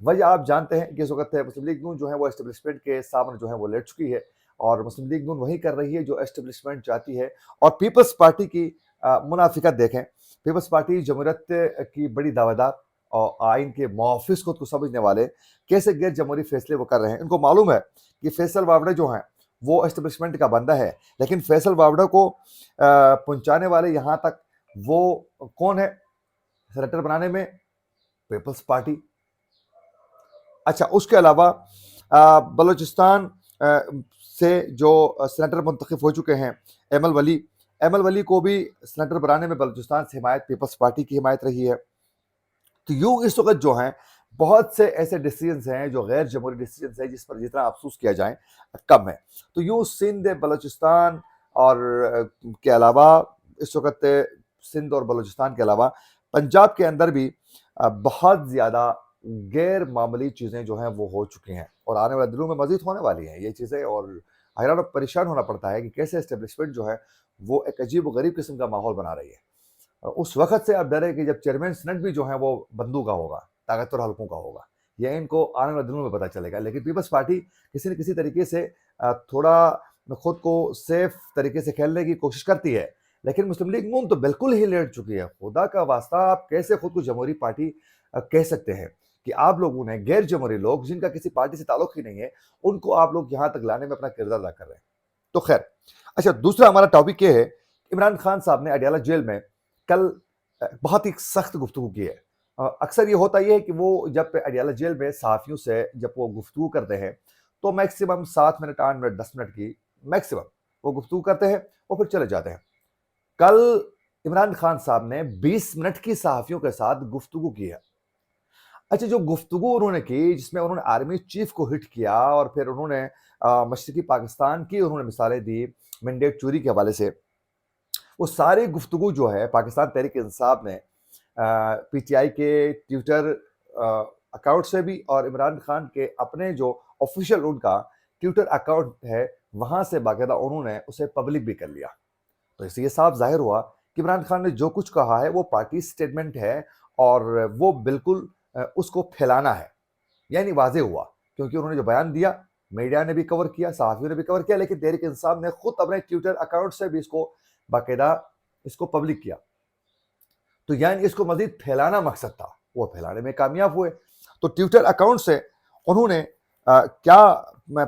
وجہ آپ جانتے ہیں کہ اس وقت مسلم لیگ نون جو ہے وہ اسٹیبلشمنٹ کے سامنے جو ہے وہ لیٹ چکی ہے، اور مسلم لیگ نون وہی کر رہی ہے جو اسٹیبلشمنٹ چاہتی ہے۔ اور پیپلز پارٹی کی منافقت دیکھیں، پیپلز پارٹی جمہوریت کی بڑی دعویدار اور آئین کے محافظ خود کو سمجھنے والے کیسے غیر جمہوری فیصلے وہ کر رہے ہیں۔ ان کو معلوم ہے کہ فیصل وابڑے جو ہیں وہ اسٹیبلشمنٹ کا بندہ ہے، لیکن فیصل وابڑے کو پہنچانے والے یہاں تک وہ کون ہے سینیٹر بنانے میں؟ پیپلز پارٹی۔ اچھا، اس کے علاوہ بلوچستان سے جو سینیٹر منتخب ہو چکے ہیں ایمل ولی کو بھی سینیٹر بنانے میں بلوچستان سے حمایت پیپلز پارٹی کی حمایت رہی ہے۔ تو یوں اس وقت جو ہیں بہت سے ایسے ڈیسیجنز ہیں جو غیر جمہوری ڈیسیجنز ہیں جس پر جتنا افسوس کیا جائے کم ہے۔ تو یوں سندھ، بلوچستان اور کے علاوہ اس وقت سندھ اور بلوچستان کے علاوہ پنجاب کے اندر بھی بہت زیادہ غیر معمولی چیزیں جو ہیں وہ ہو چکی ہیں، اور آنے والے دنوں میں مزید ہونے والی ہیں یہ چیزیں، اور حیران و پریشان ہونا پڑتا ہے کہ کیسے اسٹیبلشمنٹ جو ہے وہ ایک عجیب و غریب قسم کا ماحول بنا رہی ہے۔ اس وقت سے اب ڈر ہے کہ جب چیئرمین سینٹ بھی جو ہے وہ بندوں کا ہوگا، طاقتور حلقوں کا ہوگا، یہ ان کو آنے والے دنوں میں پتہ چلے گا۔ لیکن پیپلز پارٹی کسی نہ کسی طریقے سے تھوڑا خود کو سیف طریقے سے کھیلنے کی کوشش کرتی ہے، لیکن مسلم لیگ نون تو بالکل ہی لیٹ چکی ہے۔ خدا کا واسطہ، آپ کیسے خود کو جمہوری پارٹی کہہ سکتے ہیں کہ آپ لوگوں نے غیر جمہوری لوگ جن کا کسی پارٹی سے تعلق ہی نہیں ہے ان کو آپ لوگ یہاں تک لانے میں اپنا کردار ادا کر رہے ہیں؟ تو خیر، اچھا، دوسرا ہمارا ٹاپک یہ ہے، عمران خان صاحب نے اڈیالہ جیل میں کل بہت ہی سخت گفتگو کی ہے۔ اکثر یہ ہوتا یہ ہے کہ وہ جب اڈیالہ جیل میں صحافیوں سے جب وہ گفتگو کرتے ہیں تو میکسیمم 7 منٹ 8 منٹ 10 منٹ کی میکسیمم وہ گفتگو کرتے ہیں اور پھر چلے جاتے ہیں۔ کل عمران خان صاحب نے 20 منٹ کی صحافیوں کے ساتھ گفتگو کی ہے۔ اچھا، جو گفتگو انہوں نے کی جس میں انہوں نے آرمی چیف کو ہٹ کیا اور پھر انہوں نے مشرقی پاکستان کی انہوں نے مثالیں دی مینڈیٹ چوری کے حوالے سے، وہ ساری گفتگو جو ہے پاکستان تحریک انصاف نے پی ٹی آئی کے ٹویٹر اکاؤنٹ سے بھی اور عمران خان کے اپنے جو آفیشیل ان کا ٹویٹر اکاؤنٹ ہے وہاں سے باقاعدہ انہوں نے اسے پبلک بھی کر لیا۔ تو اس سے یہ صاف ظاہر ہوا کہ عمران خان نے جو کچھ کہا ہے وہ پارٹی سٹیٹمنٹ ہے اور وہ بالکل اس کو پھیلانا ہے، یعنی واضح ہوا کیونکہ انہوں نے جو بیان دیا میڈیا نے بھی کور کیا، صحافیوں نے بھی کور کیا، لیکن تحریک انصاف نے خود اپنے ٹویٹر اکاؤنٹ سے بھی اس کو باقاعدہ اس کو پبلک کیا۔ تو یعنی اس کو مزید پھیلانا مقصد تھا، وہ پھیلانے میں کامیاب ہوئے۔ تو ٹویٹر اکاؤنٹ سے انہوں نے کیا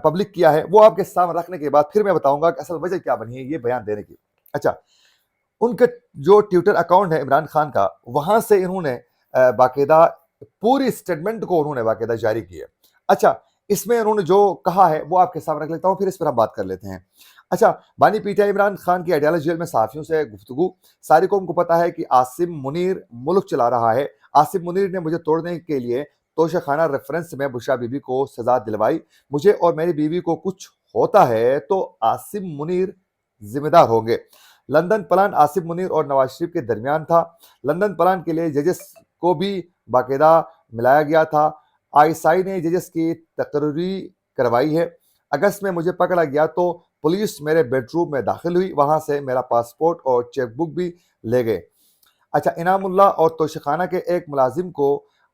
پبلک کیا ہے وہ آپ کے سامنے رکھنے کے بعد پھر میں بتاؤں گا کہ اصل وجہ کیا بنی ہے یہ بیان دینے کی۔ اچھا، ان کے جو ٹویٹر اکاؤنٹ ہے عمران خان کا، وہاں سے انہوں نے باقاعدہ پوری سٹیٹمنٹ کو انہوں نے باقاعدہ جاری کی ہے۔ اچھا، اس میں انہوں نے جو کہا ہے وہ آپ کے سامنے رکھ لیتا ہوں، پھر اس پر ہم بات کر لیتے ہیں۔ اچھا، بانی P T I Imran Khan کی اڈیالہ جیل میں صحافیوں سے گفتگو۔ ساری قوم کو پتا ہے کہ عاصم منیر ملک چلا رہا ہے۔ عاصم منیر نے مجھے توڑنے کے لیے توشہ خانہ ریفرنس میں بشرا بی بی کو سزا دلوائی۔ مجھے اور میری بیوی کو کچھ ہوتا ہے تو عاصم منیر ذمہ دار ہوں گے۔ لندن پلان عاصم منیر اور نواز شریف کے درمیان تھا۔ لندن پلان کے لیے ججز کو بھی باقاعدہ ملایا گیا تھا۔ آئی ایس آئی نے ججز کی تقرری کروائی ہے۔ اگست میں مجھے پکڑا گیا تو پولیس میرے بیڈ روم میں داخل ہوئی، وہاں سے میرا پاسپورٹ اور چیک بک بھی لے گئے۔ اچھا، انعام اللہ اور توشہ خانہ کے ایک ملازم کو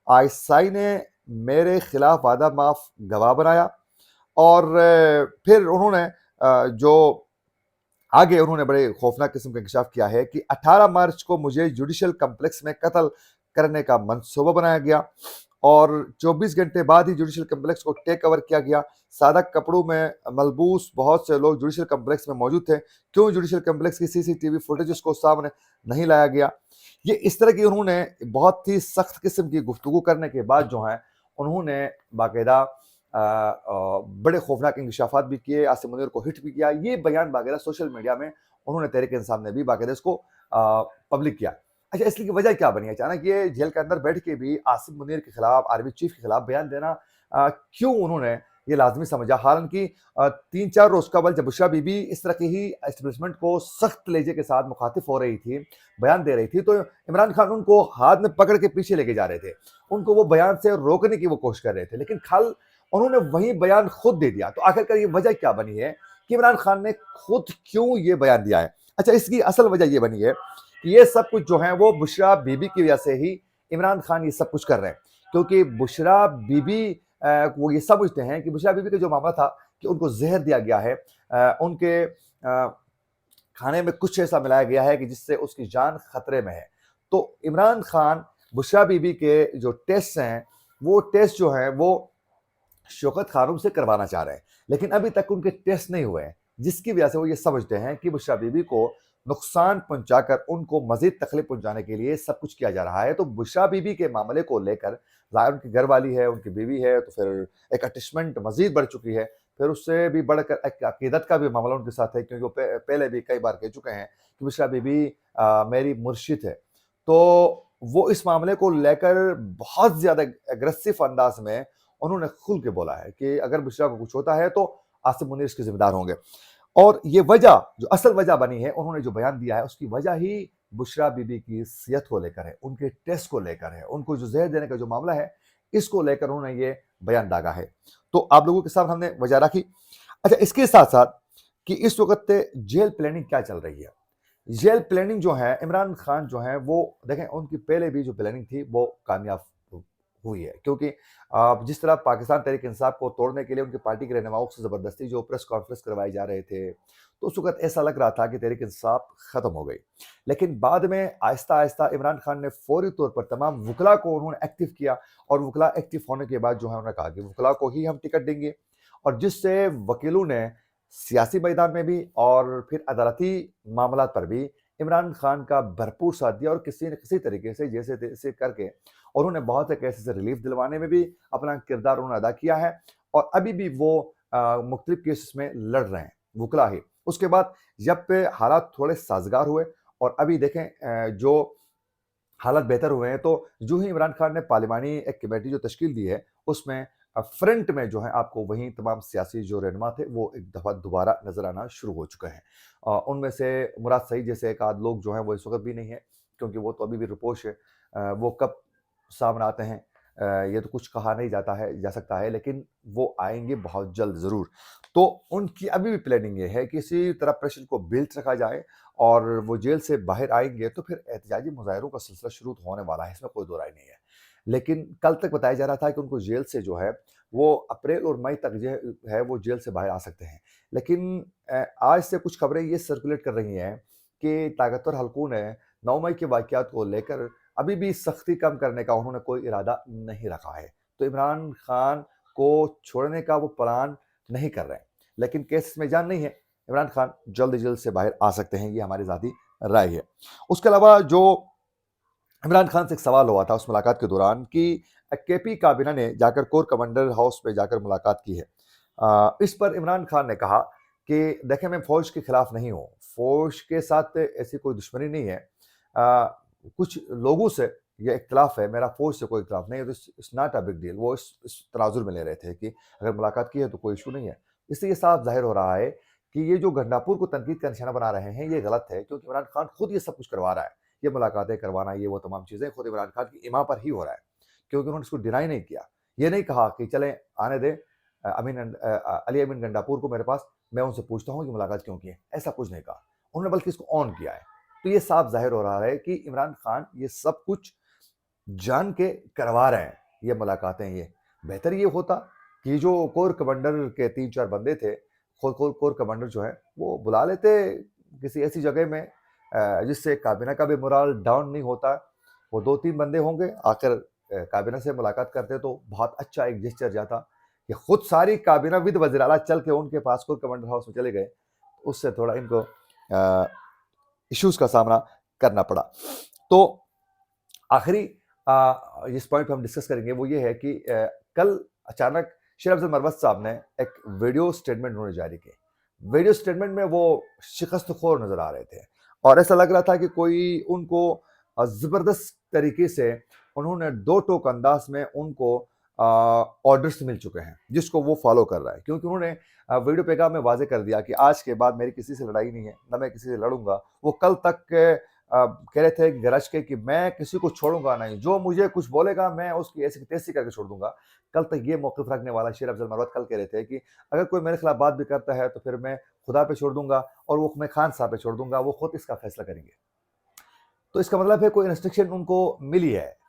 آئی ایس آئی نے میرے خلاف وعدہ معاف گواہ بنایا، اور پھر انہوں نے جو آگے انہوں نے بڑے خوفناک قسم کا انکشاف کیا ہے کہ 18 مارچ کو مجھے جوڈیشل کمپلیکس میں قتل کرنے کا منصوبہ بنایا گیا اور 24 گھنٹے بعد ہی جوڈیشل کمپلیکس کو ٹیک اوور کیا گیا۔ سادہ کپڑوں میں ملبوس بہت سے لوگ جوڈیشل کمپلیکس میں موجود تھے، کیوں جوڈیشل کمپلیکس کی سی سی ٹی وی فوٹیجز کو سامنے نہیں لایا گیا؟ یہ اس طرح کی انہوں نے بہت ہی سخت قسم کی گفتگو کرنے کے بعد جو ہیں انہوں نے باقاعدہ بڑے خوفناک انکشافات بھی کیے، عاصم منیر کو ہٹ بھی کیا۔ یہ بیان باقاعدہ سوشل میڈیا میں انہوں نے تحریک انصاف نے بھی باقاعدہ اس کو پبلک کیا۔ اچھا، اس کی وجہ کیا بنی ہے؟ اچانک یہ جیل کے اندر بیٹھ کے بھی عاصم منیر کے خلاف، آرمی چیف کے خلاف بیان دینا کیوں انہوں نے یہ لازمی سمجھا؟ حالانکہ 3-4 روز قبل جب بشرا بی بی اس طرح کی ہی اسٹیبلشمنٹ کو سخت لہجے کے ساتھ مخاطب ہو رہی تھی، بیان دے رہی تھی، تو عمران خان ان کو ہاتھ میں پکڑ کے پیچھے لے کے جا رہے تھے، ان کو وہ بیان سے روکنے کی وہ کوشش کر رہے تھے، لیکن کل انہوں نے وہی بیان خود دے دیا۔ تو آخر کار یہ وجہ کیا بنی ہے کہ عمران خان نے خود کیوں یہ بیان دیا ہے؟ اچھا، اس کی اصل وجہ یہ بنی ہے کہ یہ سب کچھ جو ہے وہ بشرا بی بی کی وجہ سے ہی عمران خان یہ سب کچھ کر رہے ہیں، کیونکہ بشرا بی بی وہ یہ سمجھتے ہیں کہ بشرا بی بی کا جو معاملہ تھا کہ ان کو زہر دیا گیا ہے، ان کے کھانے میں کچھ ایسا ملایا گیا ہے کہ جس سے اس کی جان خطرے میں ہے۔ تو عمران خان بشرا بی بی کے جو ٹیسٹ ہیں، وہ ٹیسٹ جو ہیں وہ شوکت خانم سے کروانا چاہ رہے ہیں، لیکن ابھی تک ان کے ٹیسٹ نہیں ہوئے ہیں، جس کی وجہ سے وہ یہ سمجھتے ہیں کہ بشرا بی بی کو نقصان پہنچا کر ان کو مزید تکلیف پہنچانے کے لیے سب کچھ کیا جا رہا ہے۔ تو بشرا بی بی کے معاملے کو لے کر ظاہر ان کی گھر والی ہے، ان کی بیوی ہے، تو پھر ایک اٹیچمنٹ مزید بڑھ چکی ہے۔ پھر اس سے بھی بڑھ کر ایک عقیدت کا بھی معاملہ ان کے ساتھ ہے، کیونکہ وہ پہلے بھی کئی بار کہہ چکے ہیں کہ بشرا بی بی میری مرشد ہے۔ تو وہ اس معاملے کو لے کر بہت زیادہ اگریسو انداز میں انہوں نے کھل کے بولا ہے کہ اگر بشرا کو کچھ ہوتا ہے تو آصف منیر اس کے ذمہ دار ہوں گے۔ اور یہ وجہ جو اصل وجہ بنی ہے، انہوں نے جو بیان دیا ہے، اس کی وجہ ہی بشرا بی بی کی صحت کو لے کر ہے، ان کے ٹیسٹ کو لے کر ہے، ان کو جو زہر دینے کا جو معاملہ ہے، اس کو لے کر انہوں نے یہ بیان داغا ہے۔ تو آپ لوگوں کے ساتھ ہم نے وجہ رکھی۔ اچھا، اس کے ساتھ ساتھ کہ اس وقت جیل پلاننگ کیا چل رہی ہے؟ جیل پلاننگ جو ہے، عمران خان جو ہیں وہ دیکھیں ان کی پہلے بھی جو پلاننگ تھی وہ کامیاب ہوئی ہے، کیونکہ جس طرح پاکستان تحریک انصاف کو توڑنے کے لیے ان کی پارٹی کے رہنماؤں سے زبردستی جو پریس کانفرنس کروائے جا رہے تھے، تو اس وقت ایسا لگ رہا تھا کہ تحریک انصاف ختم ہو گئی، لیکن بعد میں آہستہ آہستہ عمران خان نے فوری طور پر تمام وکلا کو انہوں نے ایکٹیو کیا، اور وکلا ایکٹیو ہونے کے بعد جو ہے انہوں نے کہا کہ وکلا کو ہی ہم ٹکٹ دیں گے، اور جس سے وکیلوں نے سیاسی میدان میں بھی اور پھر عدالتی معاملات پر بھی عمران خان کا بھرپور ساتھ دیا، اور کسی نہ کسی طریقے سے جیسے تیسے کر کے اور انہوں نے بہت سے کیسے سے ریلیف دلوانے میں بھی اپنا کردار انہوں نے ادا کیا ہے، اور ابھی بھی وہ مختلف کیسز میں لڑ رہے ہیں وکلا ہی۔ اس کے بعد جب پہ حالات تھوڑے سازگار ہوئے، اور ابھی دیکھیں جو حالات بہتر ہوئے ہیں، تو جو ہی عمران خان نے پارلیمانی ایک کمیٹی جو تشکیل دی ہے، اس میں فرنٹ میں جو ہے آپ کو وہیں تمام سیاسی جو رہنما تھے وہ ایک دفعہ دوبارہ نظر آنا شروع ہو چکے ہیں۔ ان میں سے مراد سعید جیسے ایک آدھ لوگ جو ہیں وہ اس وقت بھی نہیں ہیں، کیونکہ وہ تو ابھی بھی رپوش ہے، وہ کب سامنے آتے ہیں یہ تو کچھ کہا نہیں جا سکتا ہے، لیکن وہ آئیں گے بہت جلد ضرور۔ تو ان کی ابھی بھی پلاننگ یہ ہے کہ کسی طرح پریشر کو بیلٹ رکھا جائے، اور وہ جیل سے باہر آئیں گے تو پھر احتجاجی مظاہروں کا سلسلہ شروع ہونے والا ہے، اس میں کوئی دو رائے نہیں ہے۔ لیکن کل تک بتایا جا رہا تھا کہ ان کو جیل سے جو ہے وہ اپریل اور مئی تک جو ہے وہ جیل سے باہر آ سکتے ہیں، لیکن آج سے کچھ خبریں یہ سرکولیٹ کر رہی ہیں کہ طاقتور حلقوں نے 9 مئی کے واقعات کو لے کر ابھی بھی سختی کم کرنے کا انہوں نے کوئی ارادہ نہیں رکھا ہے، تو عمران خان کو چھوڑنے کا وہ پلان نہیں کر رہے ہیں، لیکن کیس میں جان نہیں ہے، عمران خان جلد جلد سے باہر آ سکتے ہیں، یہ ہماری ذاتی رائے ہے۔ اس کے علاوہ جو عمران خان سے ایک سوال ہوا تھا اس ملاقات کے دوران کہ کے پی کابینہ نے جا کر کور کمانڈر ہاؤس پہ جا کر ملاقات کی ہے، اس پر عمران خان نے کہا کہ دیکھیں میں فوج کے خلاف نہیں ہوں، فوج کے ساتھ ایسی کوئی دشمنی نہیں ہے، کچھ لوگوں سے یہ اختلاف ہے، میرا فوج سے کوئی اختلاف نہیں ہے، it's not a big deal. وہ اس تناظر میں لے رہے تھے کہ اگر ملاقات کی ہے تو کوئی ایشو نہیں ہے۔ اس سے یہ صاف ظاہر ہو رہا ہے کہ یہ جو گنڈاپور کو تنقید کا نشانہ بنا رہے ہیں یہ غلط ہے، کیونکہ عمران خان خود یہ سب کچھ کروا رہا ہے، یہ ملاقاتیں کروانا، یہ وہ تمام چیزیں خود عمران خان کی ایما پر ہی ہو رہا ہے، کیونکہ انہوں نے اس کو ڈینائی نہیں کیا، یہ نہیں کہا کہ چلیں آنے دیں علی امین گنڈاپور کو میرے پاس، میں ان سے پوچھتا ہوں کہ ملاقات کیوں کی ہے، ایسا کچھ نہیں کہا انہوں نے، بلکہ اس کو آن کیا ہے۔ تو یہ صاف ظاہر ہو رہا ہے کہ عمران خان یہ سب کچھ جان کے کروا رہے ہیں یہ ملاقاتیں۔ یہ بہتر یہ ہوتا کہ جو کور کمانڈر کے 3-4 بندے تھے، کور کمانڈر جو ہیں وہ بلا لیتے کسی ایسی جگہ میں جس سے کابینہ کا بھی مورال ڈاؤن نہیں ہوتا، وہ 2-3 بندے ہوں گے، آخر کابینہ سے ملاقات کرتے تو بہت اچھا ایک جسچر جاتا کہ خود ساری کابینہ ود وزیر اعلیٰ چل کے ان کے پاس کور کمانڈر ہاؤس میں چلے گئے، اس سے تھوڑا ان کو ایشوز کا سامنا کرنا پڑا۔ تو آخری جس پوائنٹ پہ ہم ڈسکس کریں گے وہ یہ ہے کہ کل اچانک شیر افضل مروت صاحب نے ایک ویڈیو سٹیٹمنٹ انہوں نے جاری کی، ویڈیو سٹیٹمنٹ میں وہ شکست خور نظر آ رہے تھے، اور ایسا لگ رہا تھا کہ کوئی ان کو زبردست طریقے سے انہوں نے دو ٹوک انداز میں ان کو آرڈرز مل چکے ہیں جس کو وہ فالو کر رہا ہے، کیونکہ انہوں نے ویڈیو پیغام میں واضح کر دیا کہ آج کے بعد میری کسی سے لڑائی نہیں ہے، نہ میں کسی سے لڑوں گا۔ وہ کل تک کہہ رہے تھے گرج کے کہ میں کسی کو چھوڑوں گا نہیں، جو مجھے کچھ بولے گا میں اس کی ایسی تیسی کر کے چھوڑ دوں گا۔ کل تک یہ موقف رکھنے والا شیر افضل مروت کل کہہ رہے تھے کہ اگر کوئی میرے خلاف بات بھی کرتا ہے تو پھر میں خدا پہ چھوڑ دوں گا، اور وہ میں خان صاحب پہ چھوڑ دوں گا، وہ خود اس کا فیصلہ کریں گے۔ تو اس کا مطلب ہے کوئی انسٹرکشن ان کو ملی ہے